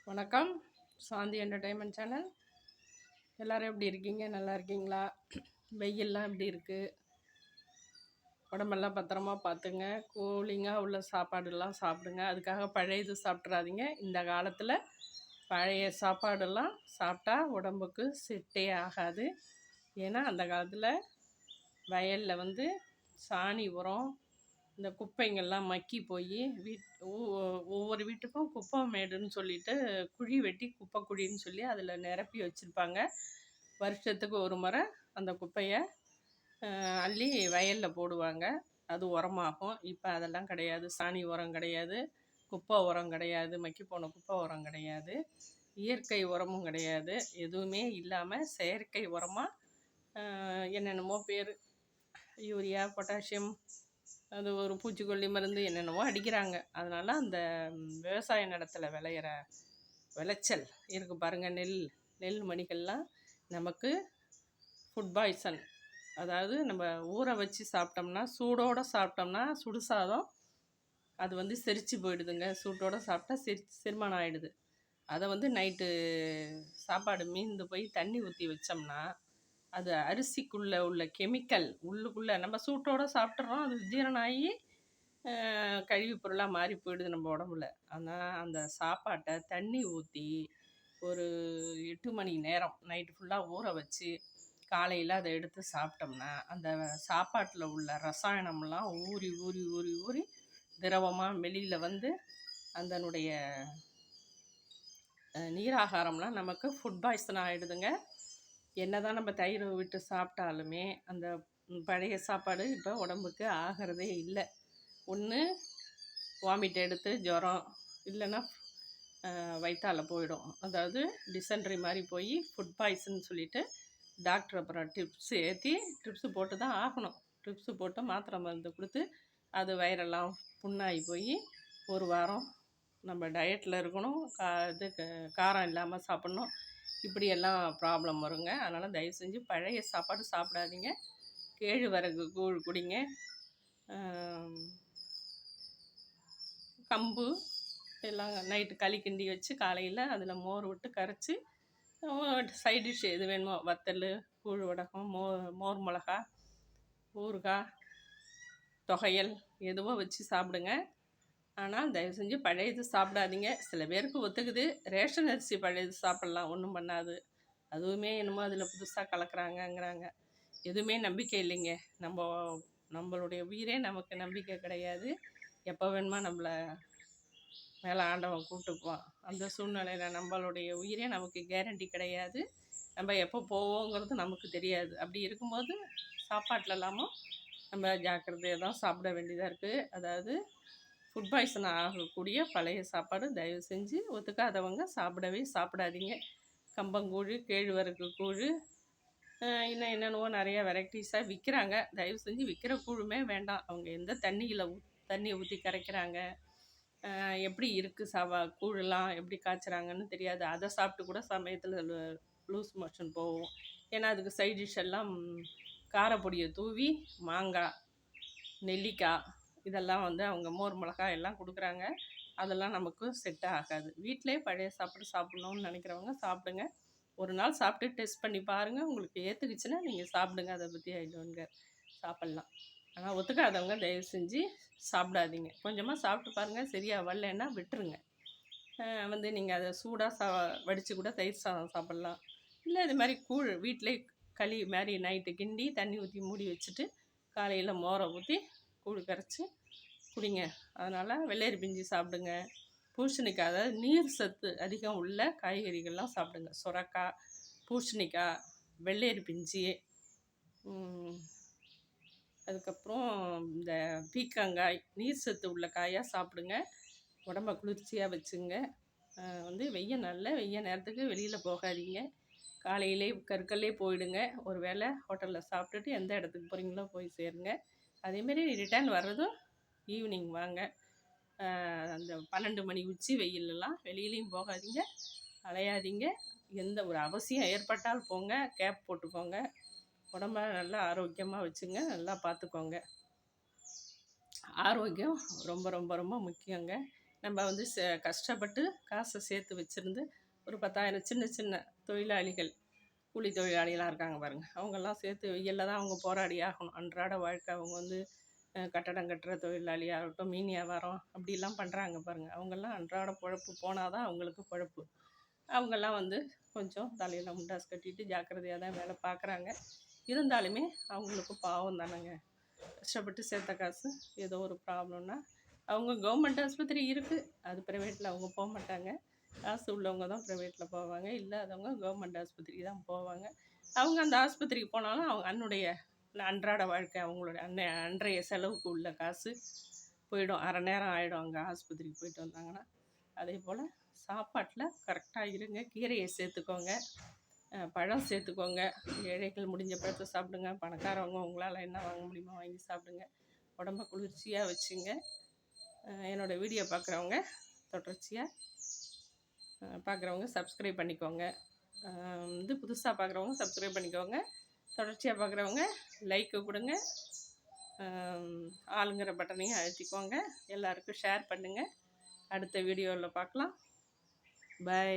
வணக்கம். சாந்தி entertainment channel. எல்லோரும் எப்படி இருக்கீங்க? நல்லா இருக்கீங்களா? வெயில்லாம் எப்படி இருக்குது? உடம்பெல்லாம் பத்திரமா பார்த்துங்க. கூலிங்காக உள்ள சாப்பாடுலாம் சாப்பிடுங்க. அதுக்காக பழைய இது சாப்பிட்றாதீங்க. இந்த காலத்தில் பழைய சாப்பாடெல்லாம் சாப்பிட்டா உடம்புக்கு செட்டே ஆகாது. ஏன்னா அந்த காலத்தில் வயலில் சாணி உரம், இந்த குப்பைங்கள்லாம் மக்கி போய் ஒவ்வொரு வீட்டுக்கும் குப்பை மேடுன்னு சொல்லிட்டு குழி வெட்டி குப்பை குழின்னு சொல்லி அதில் நிரப்பி வச்சுருப்பாங்க. வருஷத்துக்கு ஒரு முறை அந்த குப்பையை அள்ளி வயலில் போடுவாங்க. அது உரமாகும். இப்போ அதெல்லாம் கிடையாது. சாணி உரம் கிடையாது, குப்பை உரம் கிடையாது, மக்கி போன குப்பை உரம் கிடையாது, இயற்கை உரமும் கிடையாது. எதுவுமே இல்லாமல் செயற்கை உரமாக என்னென்னமோ பேர், யூரியா, பொட்டாசியம், அது ஒரு பூச்சிக்கொல்லி மருந்து என்னென்னவோ அடிக்கிறாங்க. அதனால் அந்த விவசாய நிலத்தில் விளையிற விளைச்சல் இருக்குது பாருங்கள், நெல் மணிகள்லாம் நமக்கு ஃபுட் பாய்சன். அதாவது நம்ம ஊற வச்சு சாப்பிட்டோம்னா, சூடோடு சாப்பிட்டோம்னா சுடு சாதம் அது செரித்து போயிடுதுங்க. சூட்டோடு சாப்பிட்டா செரிமானம் ஆகிடுது. அதை நைட்டு சாப்பாடு மீந்து போய் தண்ணி ஊற்றி வச்சோம்னா அது அரிசிக்குள்ளே உள்ள கெமிக்கல் உள்ளுக்குள்ளே நம்ம சூட்டோடு சாப்பிட்றோம். அது ஜீரணம் ஆகி கழிவு பொருளாக மாறி போயிடுது நம்ம உடம்புல. ஆனால் அந்த சாப்பாட்டை தண்ணி ஊற்றி ஒரு 8 மணி நேரம் நைட்டு ஃபுல்லாக ஊற வச்சு காலையில் அதை எடுத்து சாப்பிட்டோம்னா அந்த சாப்பாட்டில் உள்ள ரசாயனம்லாம் ஊறி ஊறி ஊறி ஊறி திரவமாக வெளியில் அதனுடைய நீராகாரம்லாம் நமக்கு ஃபுட் பாய்சன் ஆகிடுதுங்க. என்ன தான் நம்ம தயிர் விட்டு சாப்பிட்டாலுமே அந்த பழைய சாப்பாடு இப்போ உடம்புக்கு ஆகிறதே இல்லை. ஒன்று வாமிட் எடுத்து ஜுரம், இல்லைன்னா வயிற்றால் போயிடும். அதாவது டிசென்ட்ரி மாதிரி போய் ஃபுட் பாய்சன் சொல்லிவிட்டு டாக்டர் அப்புறம் ட்ரிப்ஸு போட்டு தான் ஆகணும். ட்ரிப்ஸு போட்டு மாத்திரை மருந்து கொடுத்து அது வயிறெல்லாம் புண்ணாகி போய் ஒரு வாரம் நம்ம டயட்டில் இருக்கணும். காரம் இல்லாமல் சாப்பிட்ணும். இப்படியெல்லாம் ப்ராப்ளம் வருங்க. அதனால் தயவு செஞ்சு பழைய சாப்பாடு சாப்பிடாதீங்க. கேழ்வரகு கூழ் குடிங்க. கம்பு எல்லாம் நைட்டு களி கிண்டி வச்சு காலையில் அதில் மோர் விட்டு கரைச்சி சைட் டிஷ் எது வேணுமோ, வத்தல், கூழ் வடகம், மோர் மிளகா, ஊறுகாய், தொகையல் எதுவோ வச்சு சாப்பிடுங்க. ஆனால் தயவு செஞ்சு பழையது சாப்பிடாதீங்க. சில பேருக்கு ஒத்துக்குது. ரேஷன் அரிசி பழையது சாப்பிட்லாம், ஒன்றும் பண்ணாது. அதுவுமே என்னமோ அதில் புதுசாக கலக்கிறாங்கங்கிறாங்க. எதுவுமே நம்பிக்கை இல்லைங்க. நம்மளுடைய உயிரே நமக்கு நம்பிக்கை கிடையாது. எப்போ வேணுமா நம்மளை மேலே ஆண்டவன் கூப்பிட்டுக்குவான். அந்த சூழ்நிலையில் நம்மளுடைய உயிரே நமக்கு கேரண்டி கிடையாது. நம்ம எப்போ போவோங்கிறது நமக்கு தெரியாது. அப்படி இருக்கும்போது சாப்பாட்டிலலாமும் நம்ம ஜாக்கிரதையாக தான் சாப்பிட வேண்டியதாக இருக்குது. அதாவது ஃபுட் பாய்சன் ஆகக்கூடிய பழைய சாப்பாடு தயவு செஞ்சு ஒத்துக்காதவங்க சாப்பிடாதீங்க. கம்பங்கூழ், கேழ்வரகு கூழ், இன்னும் என்னென்னவோ நிறையா வெரைட்டிஸாக விற்கிறாங்க. தயவு செஞ்சு விற்கிற கூழுமே வேண்டாம். அவங்க எந்த தண்ணியை ஊற்றி கரைக்கிறாங்க, எப்படி இருக்குது கூழெல்லாம் எப்படி காய்ச்சுறாங்கன்னு தெரியாது. அதை சாப்பிட்டு கூட சமயத்தில் லூஸ் மோஷன் போகும். ஏன்னா அதுக்கு சைட் டிஷ் எல்லாம் காரப்பொடியை தூவி மாங்காய், நெல்லிக்காய் இதெல்லாம் அவங்க மோர் மிளகாய் எல்லாம் கொடுக்குறாங்க. அதெல்லாம் நமக்கு செட் ஆகாது. வீட்டிலே பழைய சாப்பாடு சாப்பிட்ணுன்னு நினைக்கிறவங்க சாப்பிடுங்க. ஒரு நாள் சாப்பிட்டு டெஸ்ட் பண்ணி பாருங்கள். உங்களுக்கு ஏற்றுக்குச்சுன்னா நீங்கள் சாப்பிடுங்க. அதை பற்றி ஐடோன்ங்க சாப்பிட்லாம். ஆனால் ஒத்துக்காதவங்க தயவு செஞ்சு சாப்பிடாதீங்க. கொஞ்சமாக சாப்பிட்டு பாருங்கள். சரியாக வரலன்னா விட்டுருங்க. நீங்கள் அதை சூடாக வடித்து கூட தயிர் சாதம் சாப்பிட்லாம். இல்லை இது மாதிரி கூழ் வீட்டிலே களி மாதிரி நைட்டு கிண்டி தண்ணி ஊற்றி மூடி வச்சுட்டு காலையில் மோரை ஊற்றி கூழ் கரைச்சி குடிங்க. அதனால் வெள்ளரி பிஞ்சு சாப்பிடுங்க. பூசணிக்காய், அதாவது நீர் சத்து அதிகம் உள்ள காய்கறிகள்லாம் சாப்பிடுங்க. சுரக்காய், பூசணிக்காய், வெள்ளரி பிஞ்சு, அதுக்கப்புறம் இந்த பீக்கங்காய் நீர் சத்து உள்ள காயாக சாப்பிடுங்க. உடம்ப குளிர்ச்சியாக வச்சுங்க. நல்ல வெய்ய நேரத்துக்கு வெளியில் போகாதீங்க. காலையிலே கற்கல்லே போயிடுங்க. ஒரு வேளை ஹோட்டலில் சாப்பிட்டுட்டு எந்த இடத்துக்கு போகிறீங்களோ போய் சேருங்க. அதேமாரி ரிட்டர்ன் வர்றதும் ஈவினிங் வாங்க. அந்த 12 மணி உச்சி வெயிலெலாம் வெளியிலையும் போகாதீங்க, அலையாதீங்க. எந்த ஒரு அவசியம் ஏற்பட்டால் போங்க, கேப் போட்டுக்கோங்க. உடம்ப நல்லா ஆரோக்கியமாக வச்சுங்க, நல்லா பார்த்துக்கோங்க. ஆரோக்கியம் ரொம்ப ரொம்ப ரொம்ப முக்கியங்க. நம்ம வந்து கஷ்டப்பட்டு காசை சேர்த்து வச்சுருந்து ஒரு 10,000 சின்ன சின்ன தொழிலாளிகள், கூலி தொழிலாளிகளாக இருக்காங்க பாருங்கள், அவங்கெல்லாம் சேர்த்து வெயிலில் தான் அவங்க போராடி ஆகணும். அன்றாட வாழ்க்கை அவங்க வந்து கட்டடம் கட்டுற தொழிலாளியாகட்டும், மீன் வியாபாரம் அப்படிலாம் பண்ணுறாங்க பாருங்கள், அவங்கெல்லாம் அன்றாட பொழப்பு போனால் தான் அவங்களுக்கு பொழப்பு. அவங்கெல்லாம் வந்து கொஞ்சம் தலையில் முண்டாஸ் கட்டிட்டு ஜாக்கிரதையாக தான் வேலை பார்க்குறாங்க. இருந்தாலுமே அவங்களுக்கு பாவம் தானேங்க. கஷ்டப்பட்டு சேர்த்த காசு ஏதோ ஒரு ப்ராப்ளம்னா அவங்க கவர்மெண்ட் ஆஸ்பத்திரி இருக்குது, அது ப்ரைவேட்டில் அவங்க போக மாட்டாங்க. காசு உள்ளவங்க தான் ப்ரைவேட்டில் போவாங்க, இல்லாதவங்க கவர்மெண்ட் ஆஸ்பத்திரிக்கு தான் போவாங்க. அவங்க அந்த ஆஸ்பத்திரிக்கு போனாலும் அவங்க அன்றாட வாழ்க்கை, அவங்களோட அன்றைய செலவுக்கு உள்ள காசு போயிடும். அரை நேரம் ஆகிடும் அங்கே ஆஸ்பத்திரிக்கு போயிட்டு வந்தாங்கன்னா. அதே போல் சாப்பாட்டில் கரெக்டாக இருங்க. கீரையை சேர்த்துக்கோங்க, பழம் சேர்த்துக்கோங்க. ஏழைகள் முடிஞ்ச பழத்தை சாப்பிடுங்க. பணக்காரவங்க உங்களால் என்ன வாங்க முடியுமோ வாங்கி சாப்பிடுங்க. உடம்ப குளிர்ச்சியாக வச்சுங்க. என்னோடய வீடியோ பார்க்குறவங்க தொடர்ச்சியாக பார்க்குறவங்க சப்ஸ்கிரைப் பண்ணிக்கோங்க. இது புதுசாக பார்க்குறவங்க சப்ஸ்கிரைப் பண்ணிக்கோங்க. தொடர்ச்சியாக பார்க்குறவங்க லைக்கு கொடுங்க. ஆளுங்கிற பட்டனையும் அழுத்திக்கோங்க. எல்லாருக்கும் ஷேர் பண்ணுங்கள். அடுத்த வீடியோவில் பார்க்கலாம். பை.